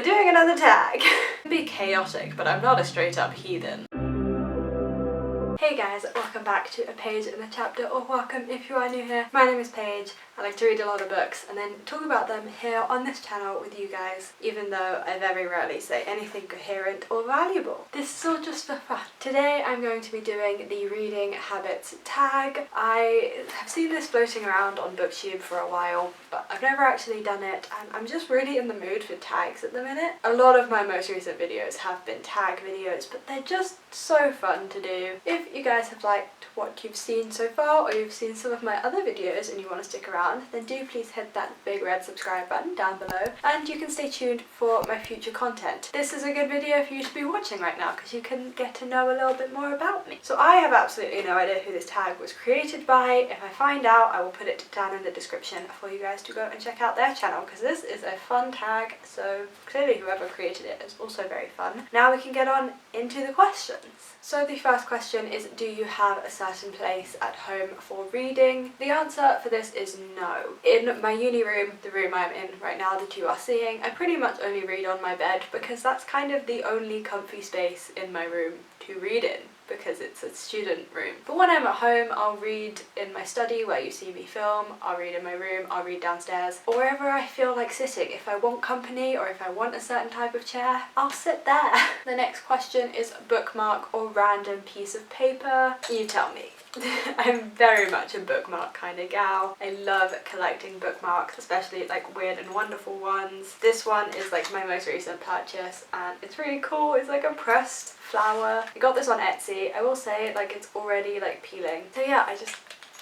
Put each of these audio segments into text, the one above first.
doing another tag. It'd be chaotic, but I'm not a straight up heathen. Hey guys, welcome back to a page in the chapter, or welcome if you are new here. My name is Paige. I like to read a lot of books and then talk about them here on this channel with you guys, even though I very rarely say anything coherent or valuable. This is all just for fun. Today I'm going to be doing the reading habits tag. I have seen this floating around on BookTube for a while, but I've never actually done it, and I'm just really in the mood for tags at the minute. A lot of my most recent videos have been tag videos, but they're just so fun to do. If you guys have liked what you've seen so far, or you've seen some of my other videos and you want to stick around, then do please hit that big red subscribe button down below, and you can stay tuned for my future content. This is a good video for you to be watching right now because you can get to know a little bit more about me. So I have absolutely no idea who this tag was created by. If I find out, I will put it down in the description for you guys to go and check out their channel, because this is a fun tag, so clearly whoever created it is also very fun. Now we can get on into the questions. So the first question is, do you have a certain place at home for reading? The answer for this is no. In my uni room, the room I'm in right now that you are seeing, I pretty much only read on my bed because that's kind of the only comfy space in my room to read in, because it's a student room. But when I'm at home, I'll read in my study where you see me film, I'll read in my room, I'll read downstairs, or wherever I feel like sitting. If I want company or if I want a certain type of chair, I'll sit there. The next question is bookmark or random piece of paper. You tell me. I'm very much a bookmark kind of gal. I love collecting bookmarks, especially like weird and wonderful ones. This one is like my most recent purchase and it's really cool. It's like a pressed flower. I got this on Etsy. I will say, like, it's already like peeling. So yeah,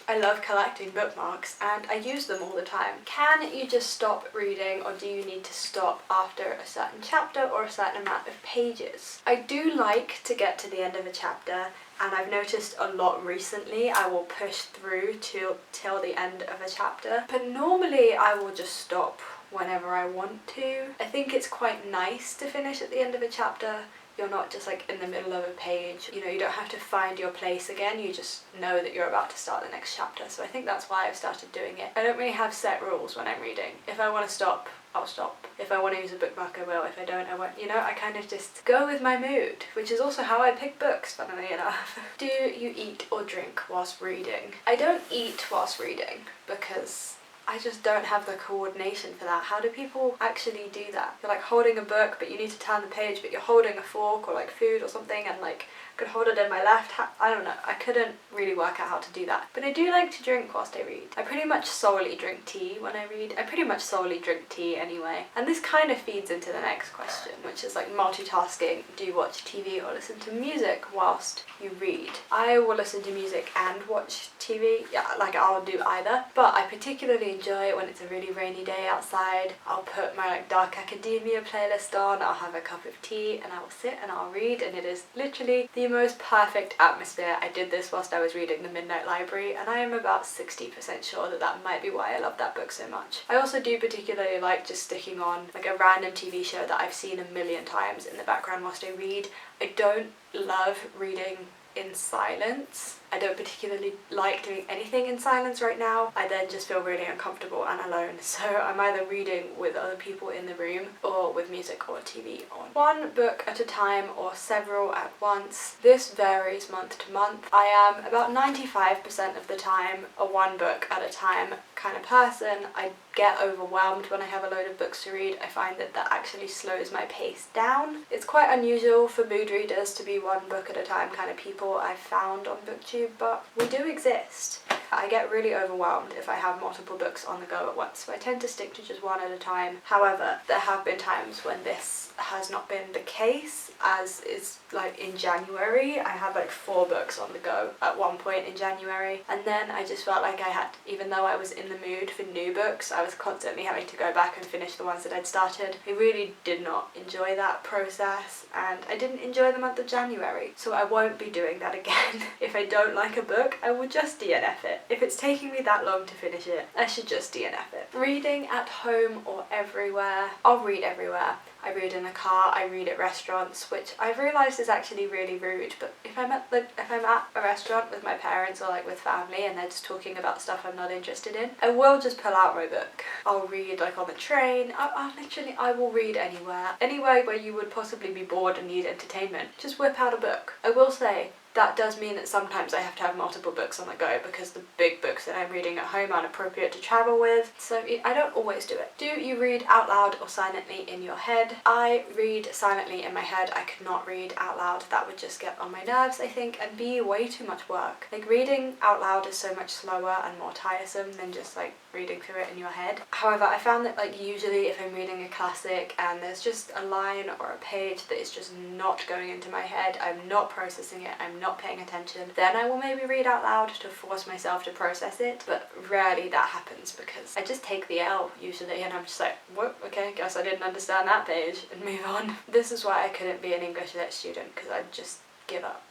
I love collecting bookmarks and I use them all the time. Can you just stop reading, or do you need to stop after a certain chapter or a certain amount of pages? I do like to get to the end of a chapter, and I've noticed a lot recently I will push through till the end of a chapter, but normally I will just stop whenever I want to. I think it's quite nice to finish at the end of a chapter. You're not just like in the middle of a page, you know, you don't have to find your place again, you just know that you're about to start the next chapter. So I think that's why I've started doing it. I don't really have set rules when I'm reading. If I want to stop, I'll stop. If I want to use a bookmark, I will. If I don't, I won't. You know, I kind of just go with my mood, which is also how I pick books, funnily enough. Do you eat or drink whilst reading? I don't eat whilst reading because I just don't have the coordination for that. How do people actually do that? You're like holding a book, but you need to turn the page, but you're holding a fork or like food or something, and like I could hold it in my left hand. I don't know. I couldn't really work out how to do that. But I do like to drink whilst I read. I pretty much solely drink tea when I read. I pretty much solely drink tea anyway. And this kind of feeds into the next question, which is like multitasking. Do you watch TV or listen to music whilst you read? I will listen to music and watch TV. Yeah, like I'll do either. But I particularly enjoy it when it's a really rainy day outside. I'll put my like dark academia playlist on, I'll have a cup of tea, and I will sit and I'll read, and it is literally the most perfect atmosphere. I did this whilst I was reading The Midnight Library, and I am about 60% sure that that might be why I love that book so much. I also do particularly like just sticking on like a random TV show that I've seen a million times in the background whilst I read. I don't love reading in silence. I don't particularly like doing anything in silence right now. I then just feel really uncomfortable and alone, so I'm either reading with other people in the room or with music or TV on. One book at a time or several at once. This varies month to month. I am about 95% of the time a one book at a time kind of person. I get overwhelmed when I have a load of books to read. I find that that actually slows my pace down. It's quite unusual for mood readers to be one book at a time kind of people, I've found on BookTube, but we do exist. I get really overwhelmed if I have multiple books on the go at once, so I tend to stick to just one at a time. However, there have been times when this has not been the case, as is like in January. I had like 4 books on the go at one point in January, and then I just felt like I had, even though I was in the mood for new books, I was constantly having to go back and finish the ones that I'd started. I really did not enjoy that process, and I didn't enjoy the month of January, so I won't be doing that again. If I don't like a book, I will just DNF it. If it's taking me that long to finish it, I should just DNF it. Reading at home or everywhere? I'll read everywhere. I read in the car, I read at restaurants, which I've realised is actually really rude, but if I'm at a restaurant with my parents or like with family and they're just talking about stuff I'm not interested in, I will just pull out my book. I'll read like on the train, I will read anywhere where you would possibly be bored and need entertainment. Just whip out a book. I will say, that does mean that sometimes I have to have multiple books on the go because the big books that I'm reading at home aren't appropriate to travel with, so I don't always do it. Do you read out loud or silently in your head? I read silently in my head. I could not read out loud. That would just get on my nerves, I think, and be way too much work. Like, reading out loud is so much slower and more tiresome than just like reading through it in your head. However, I found that like usually if I'm reading a classic and there's just a line or a page that is just not going into my head, I'm not processing it, I'm not paying attention, then I will maybe read out loud to force myself to process it, but rarely that happens because I just take the L usually and I'm just like, whoop, okay, guess I didn't understand that page, and move on. This is why I couldn't be an English lit student, because I'd just give up.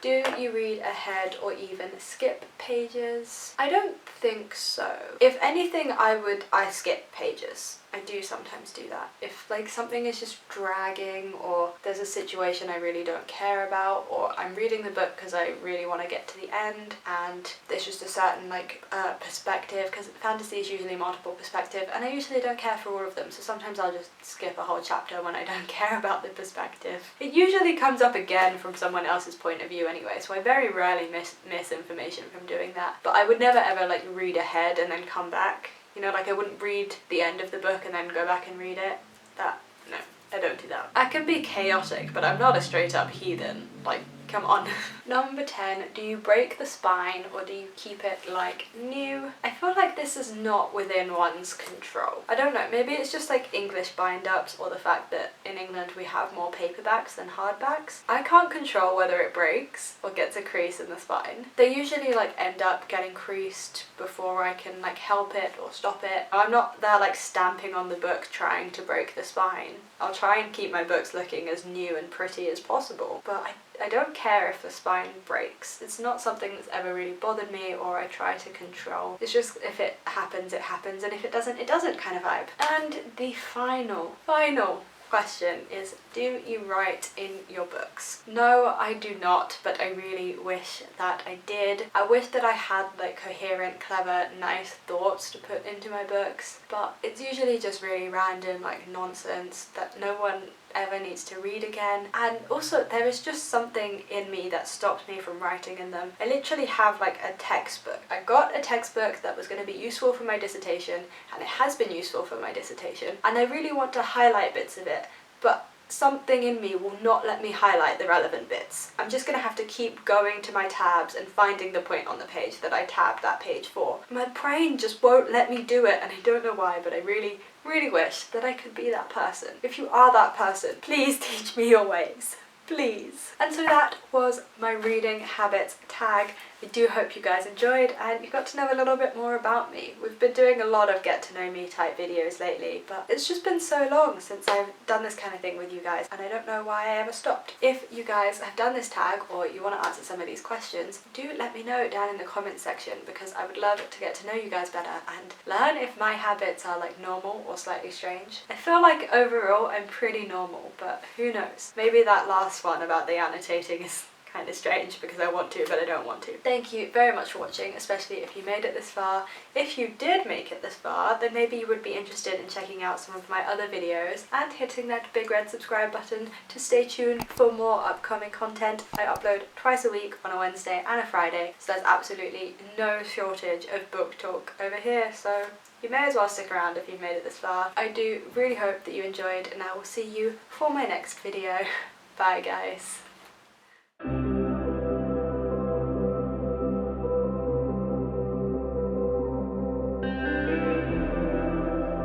Do you read ahead or even skip pages? I don't think so. If anything, I skip pages. I do sometimes do that. If like something is just dragging, or there's a situation I really don't care about, or I'm reading the book because I really want to get to the end and there's just a certain like perspective, because fantasy is usually multiple perspective and I usually don't care for all of them, so sometimes I'll just skip a whole chapter when I don't care about the perspective. It usually comes up again from someone else's point of view anyway, so I very rarely miss information from doing that. But I would never ever like read ahead and then come back. You know, like I wouldn't read the end of the book and then go back and read it. No, I don't do that. I can be chaotic, but I'm not a straight up heathen. Like, come on. Number 10, do you break the spine or do you keep it like new? I feel like this is not within one's control. I don't know, maybe it's just like English bind-ups or the fact that in England we have more paperbacks than hardbacks. I can't control whether it breaks or gets a crease in the spine. They usually like end up getting creased before I can like help it or stop it. I'm not there like stamping on the book trying to break the spine. I'll try and keep my books looking as new and pretty as possible, but I don't care if the spine breaks. It's not something that's ever really bothered me or I try to control. It's just if it happens, it happens, and if it doesn't kind of vibe. And the final question is, do you write in your books? No, I do not, but I really wish that I did. I wish that I had like coherent, clever, nice thoughts to put into my books, but it's usually just really random like nonsense that no one ever needs to read again. And also there is just something in me that stopped me from writing in them. I literally have like a textbook. I got a textbook that was going to be useful for my dissertation, and it has been useful for my dissertation, and I really want to highlight bits of it, but something in me will not let me highlight the relevant bits. I'm just going to have to keep going to my tabs and finding the point on the page that I tabbed that page for. My brain just won't let me do it, and I don't know why, but I really wish that I could be that person. If you are that person, please teach me your ways. Please. And so that was my reading habits tag. I do hope you guys enjoyed and you got to know a little bit more about me. We've been doing a lot of get to know me type videos lately, but it's just been so long since I've done this kind of thing with you guys, and I don't know why I ever stopped. If you guys have done this tag or you want to answer some of these questions, do let me know down in the comments section, because I would love to get to know you guys better and learn if my habits are like normal or slightly strange. I feel like overall I'm pretty normal, but who knows? Maybe that last one about the annotating is kind of strange because I want to but I don't want to. Thank you very much for watching, especially if you made it this far. If you did make it this far, then maybe you would be interested in checking out some of my other videos and hitting that big red subscribe button to stay tuned for more upcoming content. I upload twice a week on a Wednesday and a Friday, so there's absolutely no shortage of book talk over here, so you may as well stick around if you've made it this far. I do really hope that you enjoyed, and I will see you for my next video. Bye guys.